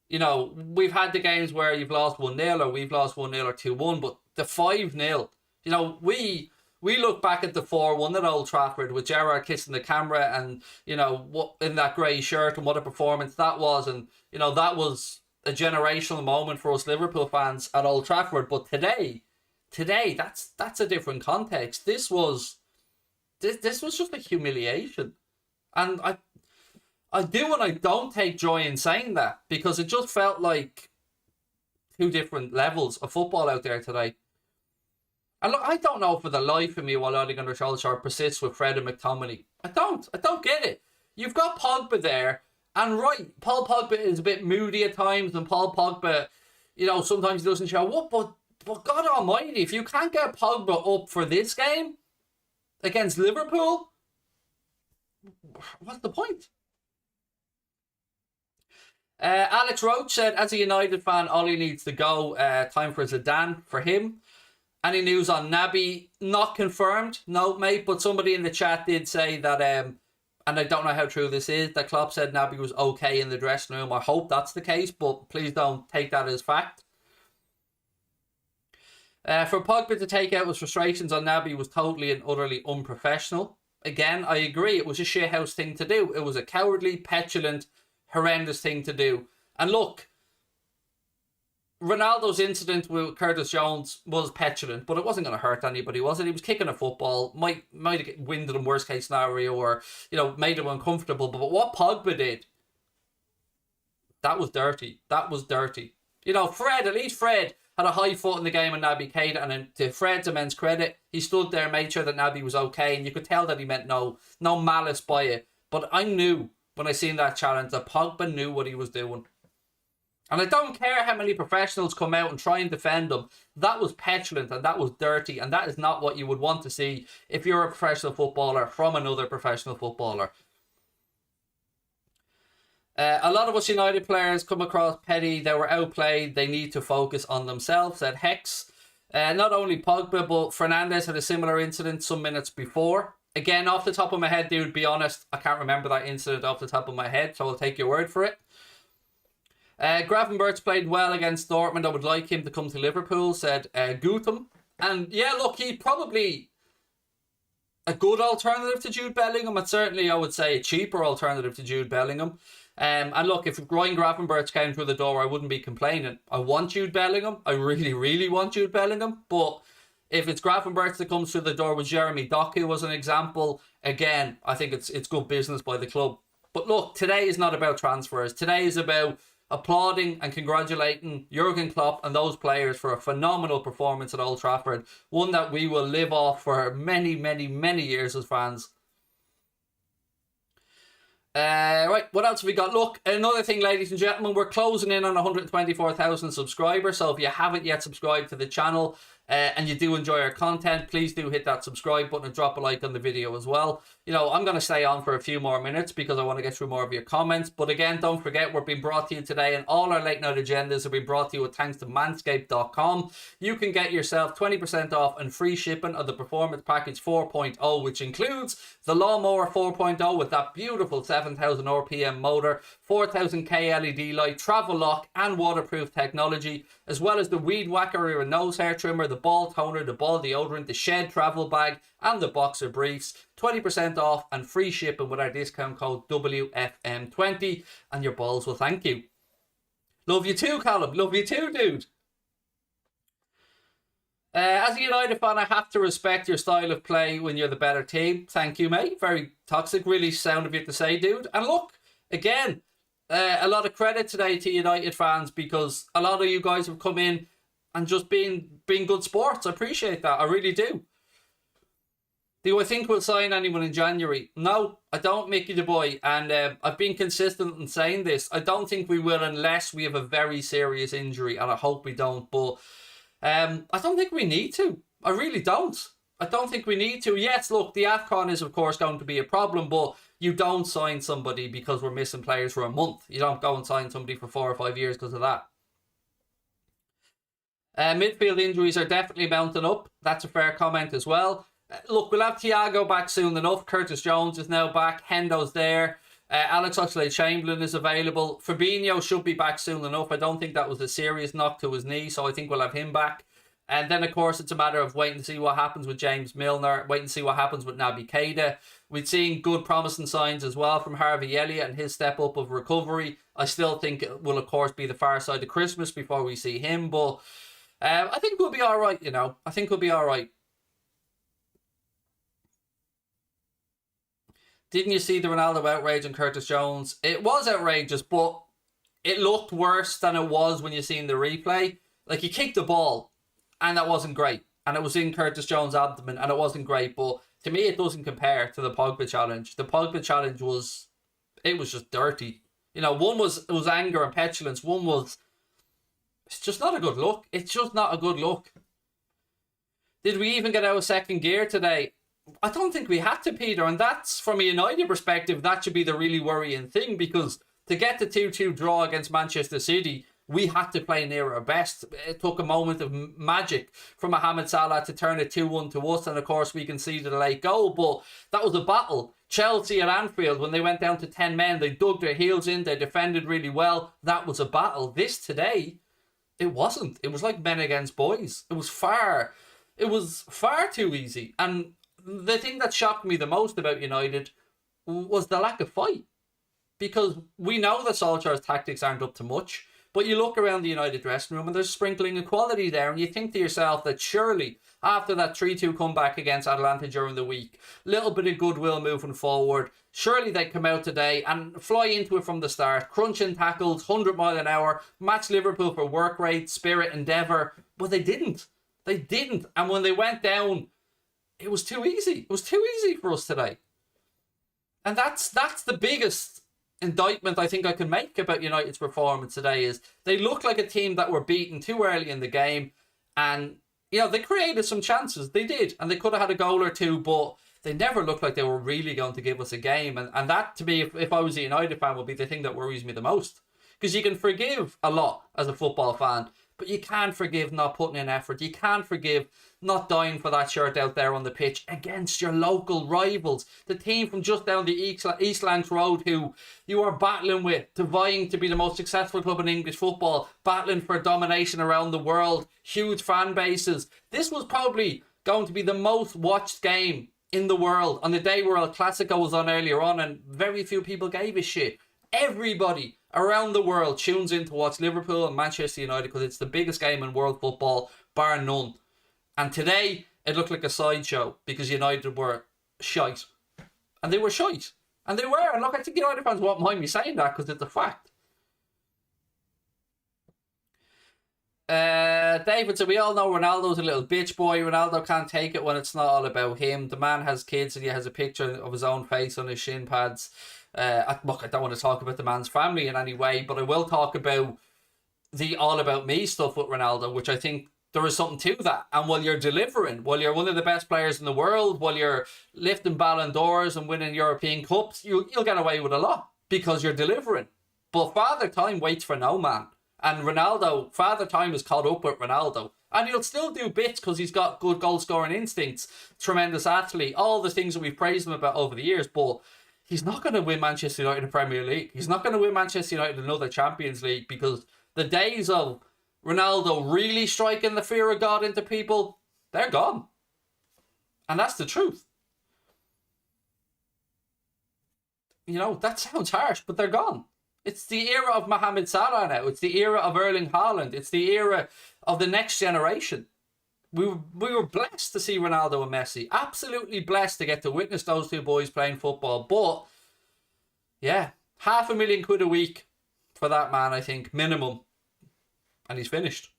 you know, we've had the games where you've lost 1-0 or we've lost 1-0 or 2-1. But the 5-0, you know, we look back at the 4-1 at Old Trafford with Gerrard kissing the camera and, you know, what in that grey shirt and what a performance that was. And, you know, that was a generational moment for us Liverpool fans at Old Trafford. But today, that's a different context. This was just a humiliation. And I do and I don't take joy in saying that because it just felt like two different levels of football out there today. And look, I don't know for the life of me why Ole Gunnar Solskjaer persists with Fred and McTominay. I don't get it. You've got Pogba there, and right, Paul Pogba is a bit moody at times, and Paul Pogba, you know, sometimes he doesn't show up, but God almighty, if you can't get Pogba up for this game against Liverpool, what's the point? Alex Roach said, as a United fan, Ollie needs to go. Time for Zidane for him. Any news on Naby? Not confirmed, no, mate, but somebody in the chat did say that, and I don't know how true this is, that Klopp said Naby was okay in the dressing room. I hope that's the case, but please don't take that as fact. For Pogba to take out his frustrations on Naby was totally and utterly unprofessional. Again, I agree, it was a shithouse thing to do. It was a cowardly, petulant, horrendous thing to do. And look, Ronaldo's incident with Curtis Jones was petulant, but it wasn't going to hurt anybody, was it? He was kicking a football, might have winded him worst case scenario, or, you know, made him uncomfortable. But what Pogba did, that was dirty. That was dirty. You know, at least Fred had a high foot in the game on Naby Keita, and to Fred's immense credit, he stood there, made sure that Naby was okay, and you could tell that he meant no malice by it. But I knew when I seen that challenge that Pogba knew what he was doing. And I don't care how many professionals come out and try and defend him. That was petulant and that was dirty, and that is not what you would want to see if you're a professional footballer from another professional footballer. A lot of us United players come across petty. They were outplayed. They need to focus on themselves, said Hex. Not only Pogba, but Fernandes had a similar incident some minutes before. Again, off the top of my head, dude, be honest, I can't remember that incident off the top of my head, so I'll take your word for it. Gravenberch played well against Dortmund. I would like him to come to Liverpool, said Gutham. And yeah, look, he's probably a good alternative to Jude Bellingham, and certainly I would say a cheaper alternative to Jude Bellingham. And look, if Ryan Gravenberch came through the door, I wouldn't be complaining. I want Jude Bellingham. I really, really want Jude Bellingham. But if it's Gravenberch that comes through the door with Jeremy Doku as an example, again, I think it's good business by the club. But look, today is not about transfers. Today is about applauding and congratulating Jurgen Klopp and those players for a phenomenal performance at Old Trafford. One that we will live off for many, many, many years as fans. Right, what else have we got? Look, another thing, ladies and gentlemen, we're closing in on 124,000 subscribers. So if you haven't yet subscribed to the channel and you do enjoy our content, please do hit that subscribe button and drop a like on the video as well. You know, I'm going to stay on for a few more minutes because I want to get through more of your comments. But again, don't forget, we're being brought to you today, and all our late night agendas have been brought to you with thanks to Manscaped.com. You can get yourself 20% off and free shipping of the Performance Package 4.0, which includes the Lawnmower 4.0 with that beautiful 7 11,000 RPM motor, 4,000K LED light, travel lock and waterproof technology, as well as the weed whacker ear and nose hair trimmer, the ball toner, the ball deodorant, the shed travel bag and the boxer briefs. 20% off and free shipping with our discount code WFM20, and your balls will thank you. Love you too, Callum. Love you too, dude. As a United fan, I have to respect your style of play when you're the better team. Thank you, mate. Very toxic. Really sound of you to say, dude. And look, again, a lot of credit today to United fans, because a lot of you guys have come in and just being good sports. I appreciate that. I really do. Do I think we'll sign anyone in January? No, I don't, Mickey the boy. And I've been consistent in saying this. I don't think we will unless we have a very serious injury, and I hope we don't. But I don't think we need to. I really don't. I don't think we need to. Yes, look, the AFCON is of course going to be a problem, but you don't sign somebody because we're missing players for a month. You don't go and sign somebody for 4 or 5 years because of that. Midfield injuries are definitely mounting up. That's a fair comment as well. Look, we'll have Thiago back soon enough. Curtis Jones is now back. Hendo's there. Alex Oxlade-Chamberlain is available. Fabinho should be back soon enough. I don't think that was a serious knock to his knee, so I think we'll have him back. And then, of course, it's a matter of waiting to see what happens with James Milner, waiting to see what happens with Naby Keita. We've seen good promising signs as well from Harvey Elliott and his step up of recovery. I still think it will, of course, be the far side of Christmas before we see him, but I think we'll be all right, you know. I think we'll be all right. Didn't you see the Ronaldo outrage on Curtis Jones? It was outrageous, but it looked worse than it was when you seen the replay. Like, he kicked the ball, and that wasn't great. And it was in Curtis Jones' abdomen, and it wasn't great. But to me, it doesn't compare to the Pogba challenge. The Pogba challenge was just dirty. You know, one was anger and petulance. One was, it's just not a good look. It's just not a good look. Did we even get out of second gear today? I don't think we had to, Peter, and that's, from a United perspective, that should be the really worrying thing, because to get the 2-2 draw against Manchester City, we had to play near our best. It took a moment of magic from Mohamed Salah to turn it 2-1 to us, and of course we conceded a late goal, but that was a battle. Chelsea at Anfield, when they went down to 10 men, they dug their heels in, they defended really well. That was a battle. This today, it wasn't. It was like men against boys. It was far too easy. And the thing that shocked me the most about United was the lack of fight. Because we know that Solskjaer's tactics aren't up to much, but you look around the United dressing room and there's sprinkling of quality there, and you think to yourself that surely, after that 3-2 comeback against Atalanta during the week, little bit of goodwill moving forward, surely they'd come out today and fly into it from the start, crunching tackles, 100 mile an hour, match Liverpool for work rate, spirit, endeavour, but they didn't. They didn't. And when they went down, it was too easy. It was too easy for us today. And that's the biggest indictment I think I can make about United's performance today, is they look like a team that were beaten too early in the game, and you know, they created some chances. They did, and they could have had a goal or two, but they never looked like they were really going to give us a game. And that, to me, if I was a United fan, would be the thing that worries me the most. Because you can forgive a lot as a football fan, but you can't forgive not putting in effort. You can't forgive not dying for that shirt out there on the pitch against your local rivals. The team from just down the East Lancs Road, who you are battling with, to vying to be the most successful club in English football, battling for domination around the world, huge fan bases. This was probably going to be the most watched game in the world on the day where El Clasico was on earlier on, and very few people gave a shit. Everybody around the world tunes in to watch Liverpool and Manchester United because it's the biggest game in world football, bar none. And today, it looked like a sideshow because United were shite. And they were shite. And they were. And look, I think United fans won't mind me saying that because it's a fact. David said, we all know Ronaldo's a little bitch boy. Ronaldo can't take it when it's not all about him. The man has kids and he has a picture of his own face on his shin pads. Look, I don't want to talk about the man's family in any way, but I will talk about the all about me stuff with Ronaldo, which I think there is something to that. And while you're delivering, while you're one of the best players in the world, while you're lifting Ballon d'Ors and winning European Cups, you'll get away with a lot because you're delivering. But Father Time waits for no man. And Ronaldo, Father Time is caught up with Ronaldo. And he'll still do bits because he's got good goal-scoring instincts, tremendous athlete, all the things that we've praised him about over the years. But he's not going to win Manchester United the Premier League. He's not going to win Manchester United another Champions League, because the days of Ronaldo really striking the fear of God into people, they're gone. And that's the truth. You know, that sounds harsh, but they're gone. It's the era of Mohamed Salah now. It's the era of Erling Haaland. It's the era of the next generation. We were blessed to see Ronaldo and Messi. Absolutely blessed to get to witness those two boys playing football. But, yeah, £500,000 a week for that man, I think, minimum. And he's finished.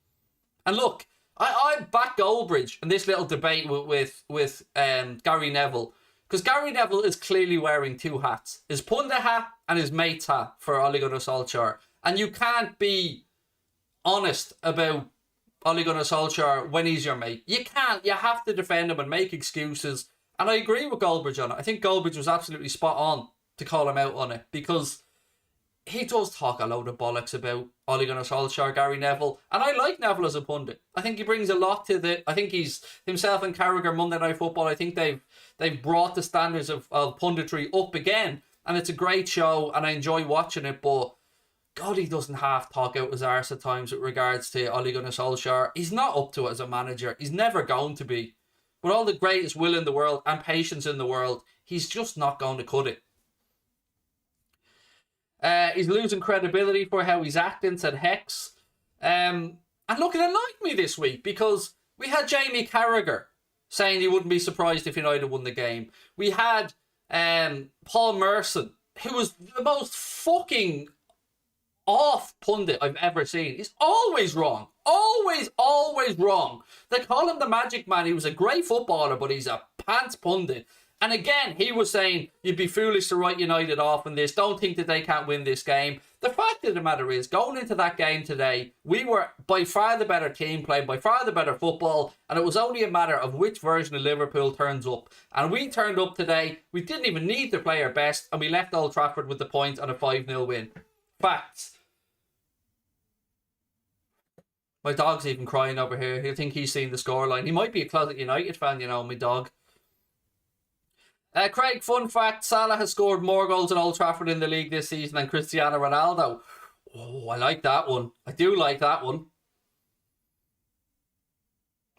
And look, I back Goldbridge in this little debate with Gary Neville. Because Gary Neville is clearly wearing two hats. His pundit hat and his mate's hat for Ole Gunnar Solskjaer. And you can't be honest about Ole Gunnar Solskjaer when he's your mate. You can't. You have to defend him and make excuses. And I agree with Goldbridge on it. I think Goldbridge was absolutely spot on to call him out on it. Because he does talk a load of bollocks about Ole Gunnar Solskjaer, Gary Neville. And I like Neville as a pundit. I think he brings a lot to I think he's himself and Carragher Monday Night Football. I think they've brought the standards of punditry up again. And it's a great show and I enjoy watching it. But God, he doesn't half talk out his arse at times with regards to Ole Gunnar Solskjaer. He's not up to it as a manager. He's never going to be. With all the greatest will in the world and patience in the world, he's just not going to cut it. He's losing credibility for how he's acting, said Hex. And look, it annoyed me this week because we had Jamie Carragher saying he wouldn't be surprised if United won the game. We had Paul Merson, who was the most fucking off pundit I've ever seen. He's always wrong. Always wrong. They call him the Magic Man. He was a great footballer, but he's a pants pundit. And again, he was saying, you'd be foolish to write United off in this. Don't think that they can't win this game. The fact of the matter is, going into that game today, we were by far the better team, playing by far the better football, and it was only a matter of which version of Liverpool turns up. And we turned up today. We didn't even need to play our best, and we left Old Trafford with the point on a 5-0 win. Facts. My dog's even crying over here. He'll think he's seen the scoreline. He might be a closet United fan, you know, my dog. Craig, fun fact, Salah has scored more goals at Old Trafford in the league this season than Cristiano Ronaldo. Oh, I like that one. I do like that one.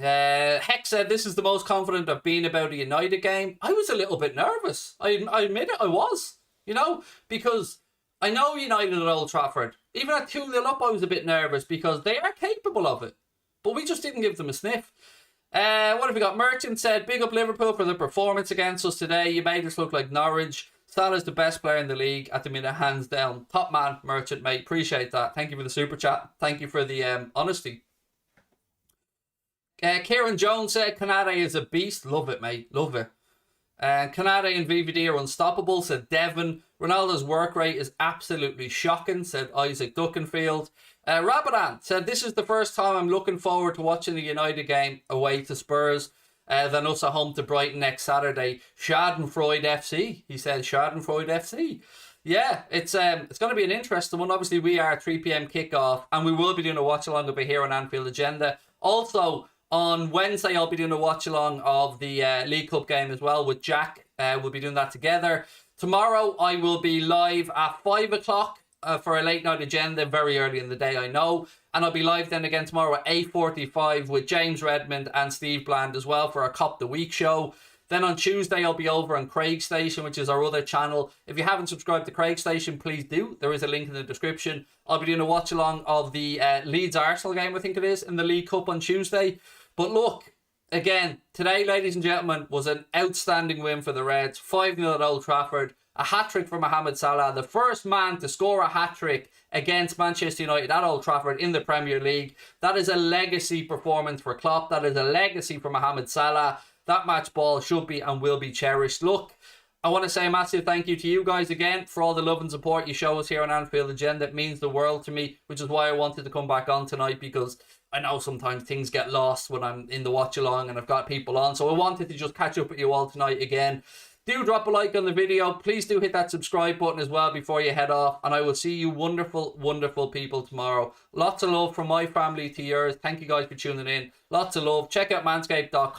Hex said, this is the most confident I've been about a United game. I was a little bit nervous. I admit it, I was. You know, because I know United at Old Trafford. Even at 2-0 up, I was a bit nervous because they are capable of it. But we just didn't give them a sniff. What have we got? Merchant said, big up Liverpool for the performance against us today. You made us look like Norwich. Salah's the best player in the league at the minute, hands down. Top man, Merchant, mate. Appreciate that. Thank you for the super chat. Thank you for the honesty. Kieran Jones said, Canada is a beast. Love it, mate. Love it. Canada and VVD are unstoppable, said Devon. Ronaldo's work rate is absolutely shocking, said Isaac Duckenfield. Rabadan said, this is the first time I'm looking forward to watching the United game away to Spurs than us at home to Brighton next Saturday. Schadenfreude FC. He said Schadenfreude FC. Yeah, it's going to be an interesting one. Obviously, we are 3 p.m. kickoff, and we will be doing a watch-along over here on Anfield Agenda. Also, on Wednesday, I'll be doing a watch-along of the League Cup game as well with Jack. We'll be doing that together. Tomorrow, I will be live at 5 o'clock. For a late night agenda, very early in the day, I know. And I'll be live then again tomorrow at 8:45 with James Redmond and Steve Bland as well for our Cop the Week show. Then on Tuesday, I'll be over on Craig Station, which is our other channel. If you haven't subscribed to Craig Station, please do. There is a link in the description. I'll be doing a watch along of the Leeds Arsenal game, I think it is, in the League Cup on Tuesday. But look, again, today, ladies and gentlemen, was an outstanding win for the Reds. 5-0 at Old Trafford. A hat-trick for Mohamed Salah, the first man to score a hat-trick against Manchester United at Old Trafford in the Premier League. That is a legacy performance for Klopp. That is a legacy for Mohamed Salah. That match ball should be and will be cherished. Look, I want to say a massive thank you to you guys again for all the love and support you show us here on Anfield Agenda. It means the world to me, which is why I wanted to come back on tonight, because I know sometimes things get lost when I'm in the watch-along and I've got people on. So I wanted to just catch up with you all tonight again. Do drop a like on the video. Please do hit that subscribe button as well before you head off. And I will see you wonderful, wonderful people tomorrow. Lots of love from my family to yours. Thank you guys for tuning in. Lots of love. Check out manscaped.com.